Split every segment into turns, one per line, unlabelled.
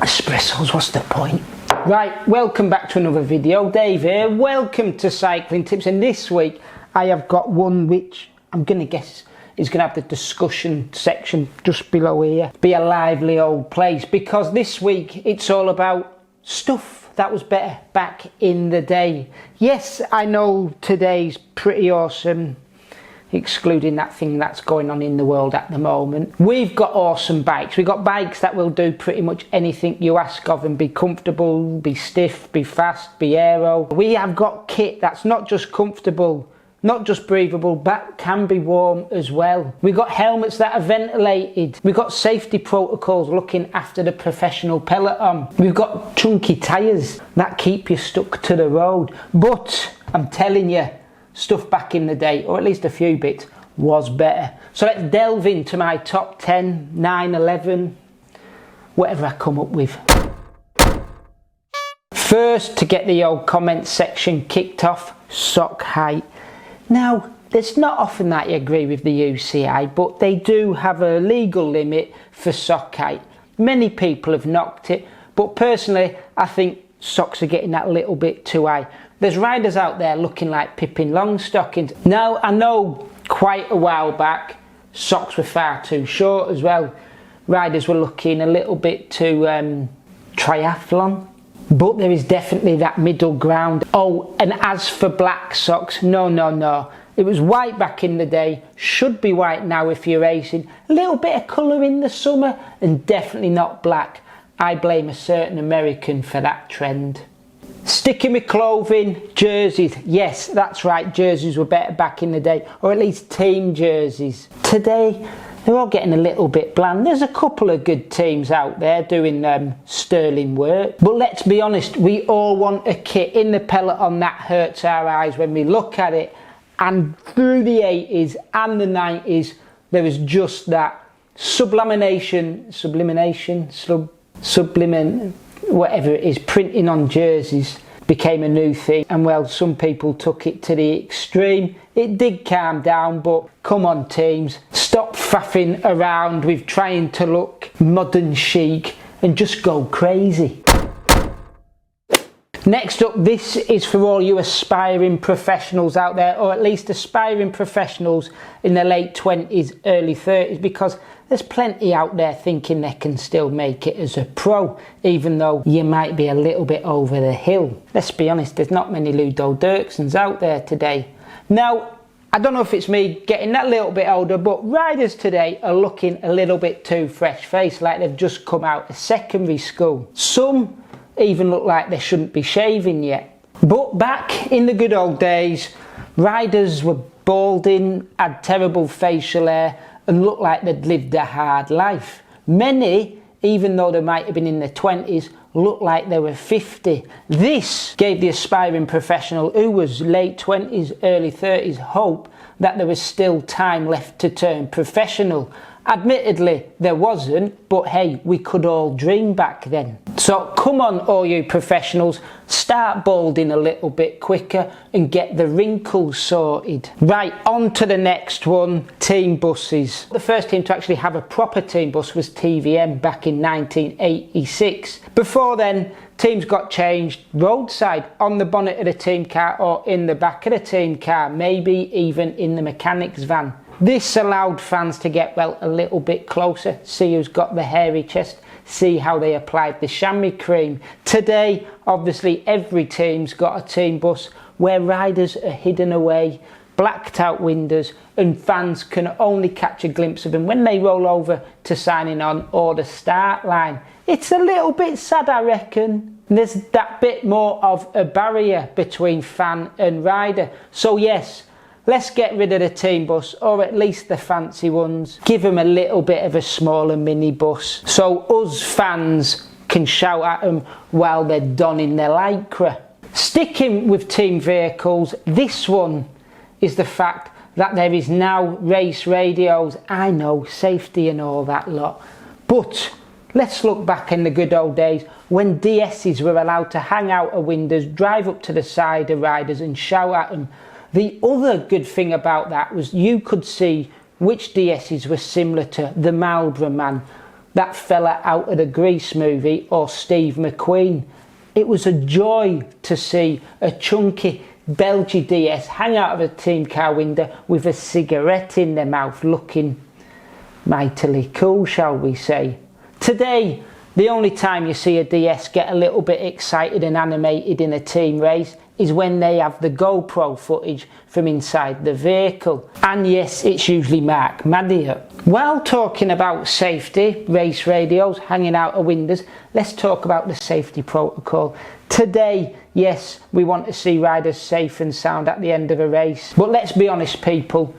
Espressos, what's the point? Right, welcome back to another video. Dave here. Welcome to Cycling Tips, and this week I have got one which I'm going to guess is going to have the discussion section just below here. Be a lively old place, because this week it's all about stuff that was better back in the day. Yes, I know today's pretty awesome, excluding that thing that's going on in the world at the moment. We've got awesome bikes. We've got bikes that will do pretty much anything you ask of and be comfortable, be stiff, be fast, be aero. We have got kit that's not just comfortable, not just breathable, but can be warm as well. We've got helmets that are ventilated. We've got safety protocols looking after the professional peloton. We've got chunky tyres that keep you stuck to the road. But I'm telling you, stuff back in the day, or at least a few bits, was better. So let's delve into my top 10, 9, 11, whatever I come up with. First, to get the old comment section kicked off, sock height. Now, it's not often that you agree with the UCI, but they do have a legal limit for sock height. Many people have knocked it, but personally, I think socks are getting that little bit too high. There's riders out there looking like Pippin Longstockings. Now, I know quite a while back, socks were far too short as well. Riders were looking a little bit too triathlon. But there is definitely that middle ground. Oh, and as for black socks, no. It was white back in the day, should be white now if you're racing. A little bit of colour in the summer, and definitely not black. I blame a certain American for that trend. Sticking with clothing, jerseys. Yes, that's right, jerseys were better back in the day, or at least team jerseys. Today, they're all getting a little bit bland. There's a couple of good teams out there doing sterling work. But let's be honest, we all want a kit in the peloton that hurts our eyes when we look at it. And through the 80s and the 90s, there was just that sublimation, whatever it is, printing on jerseys became a new thing, and well, some people took it to the extreme. It did calm down, but come on teams, stop faffing around with trying to look modern chic and just go crazy. Next up, this is for all you aspiring professionals out there, or at least aspiring professionals in their late 20s, early 30s, because there's plenty out there thinking they can still make it as a pro, even though you might be a little bit over the hill. Let's be honest, there's not many Ludo Dirksons out there today. Now, I don't know if it's me getting that little bit older, but riders today are looking a little bit too fresh-faced, like they've just come out of secondary school. Some even look like they shouldn't be shaving yet. But back in the good old days, riders were balding, had terrible facial hair, and looked like they'd lived a hard life. Many, even though they might have been in their 20s, looked like they were 50. This gave the aspiring professional who was late 20s, early 30s hope that there was still time left to turn professional. Admittedly, there wasn't, but hey, we could all dream back then. So come on, all you professionals, start balding a little bit quicker and get the wrinkles sorted. Right, on to the next one, team buses. The first team to actually have a proper team bus was TVM back in 1986. Before then, teams got changed roadside, on the bonnet of the team car or in the back of the team car, maybe even in the mechanic's van. This allowed fans to get, well, a little bit closer, see who's got the hairy chest, see how they applied the chamois cream. Today, obviously, every team's got a team bus where riders are hidden away, blacked out windows, and fans can only catch a glimpse of them when they roll over to signing on or the start line. It's a little bit sad, I reckon. There's that bit more of a barrier between fan and rider. So yes, let's get rid of the team bus, or at least the fancy ones. Give them a little bit of a smaller mini bus, so us fans can shout at them while they're donning their lycra. Sticking with team vehicles, this one is the fact that there is now race radios. I know, safety and all that lot. But let's look back in the good old days when DSs were allowed to hang out of windows, drive up to the side of riders and shout at them. The other good thing about that was you could see which DSs were similar to the Marlboro Man, that fella out of the Grease movie or Steve McQueen. It was a joy to see a chunky Belgian DS hang out of a team car window with a cigarette in their mouth, looking mightily cool, shall we say. Today, the only time you see a DS get a little bit excited and animated in a team race is when they have the GoPro footage from inside the vehicle. And yes, it's usually Mark Maddiot. While talking about safety, race radios hanging out of windows, let's talk about the safety protocol. Today, yes, we want to see riders safe and sound at the end of a race. But let's be honest, people,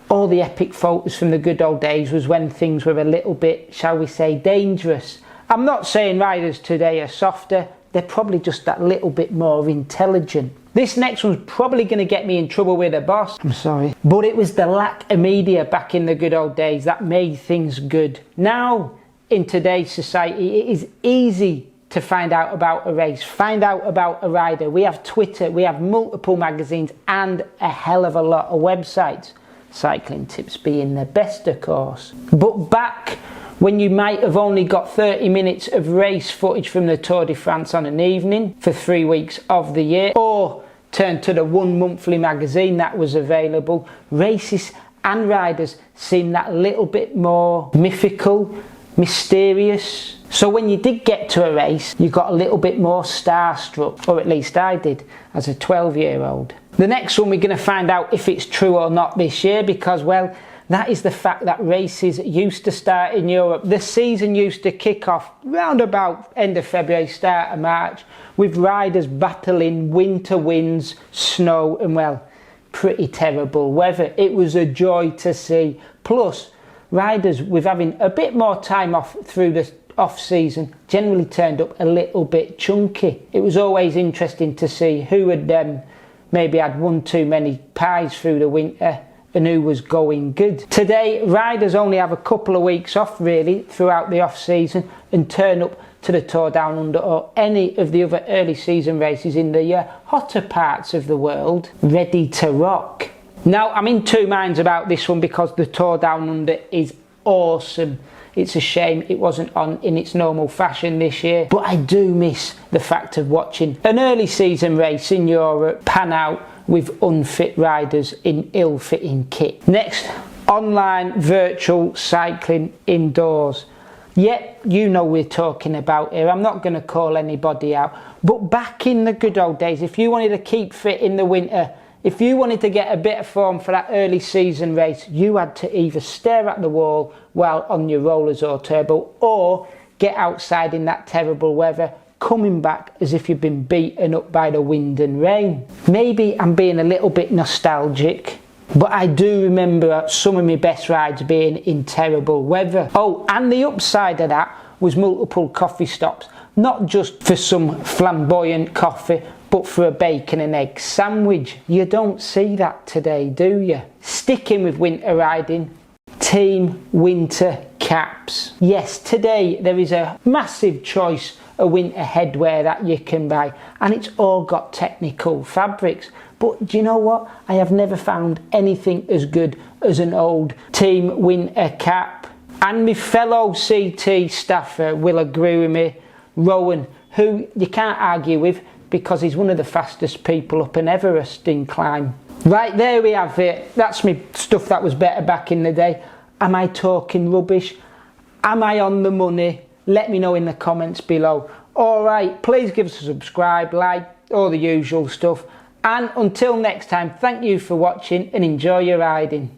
all the epic photos from the good old days was when things were a little bit, shall we say, dangerous. I'm not saying riders today are softer, they're probably just that little bit more intelligent. This next one's probably going to get me in trouble with a boss, I'm sorry. But it was the LACKA media back in the good old days that made things good. Now, in today's society, it is easy to find out about a race, find out about a rider. We have Twitter, we have multiple magazines and a hell of a lot of websites. Cycling Tips being the best, of course. But back when you might have only got 30 minutes of race footage from the Tour de France on an evening for 3 weeks of the year, or turn to the one monthly magazine that was available, races and riders seemed that little bit more mythical, mysterious. So when you did get to a race, you got a little bit more starstruck, or at least I did as a 12-year-old. The next one we're going to find out if it's true or not this year, because, well, that is the fact that races used to start in Europe. The season used to kick off round about end of February, start of March, with riders battling winter winds, snow and, well, pretty terrible weather. It was a joy to see. Plus, riders with having a bit more time off through the off season generally turned up a little bit chunky. It was always interesting to see who had maybe had one too many pies through the winter and who was going good. Today, riders only have a couple of weeks off really throughout the off season and turn up to the Tour Down Under or any of the other early season races in the hotter parts of the world, ready to rock. Now, I'm in two minds about this one because the Tour Down Under is awesome. It's a shame it wasn't on in its normal fashion this year, but I do miss the fact of watching an early season race in Europe pan out with unfit riders in ill-fitting kit. Next, online virtual cycling indoors. Yep, you know we're talking about here. I'm not going to call anybody out, but back in the good old days, if you wanted to keep fit in the winter, if you wanted to get a bit of form for that early season race, you had to either stare at the wall while on your rollers or turbo, or get outside in that terrible weather, coming back as if you've been beaten up by the wind and rain. Maybe I'm being a little bit nostalgic, but I do remember some of my best rides being in terrible weather. Oh, and the upside of that was multiple coffee stops, not just for some flamboyant coffee, but for a bacon and egg sandwich. You don't see that today, do you? Sticking with winter riding, team winter caps. Yes, today there is a massive choice of winter headwear that you can buy, and it's all got technical fabrics. But do you know what? I have never found anything as good as an old team winter cap. And my fellow CT staffer will agree with me, Rohan, who you can't argue with because he's one of the fastest people up an Everest incline. Right, there we have it. That's me stuff that was better back in the day. Am I talking rubbish? Am I on the money? Let me know in the comments below. Alright, please give us a subscribe, like, all the usual stuff. And until next time, thank you for watching and enjoy your riding.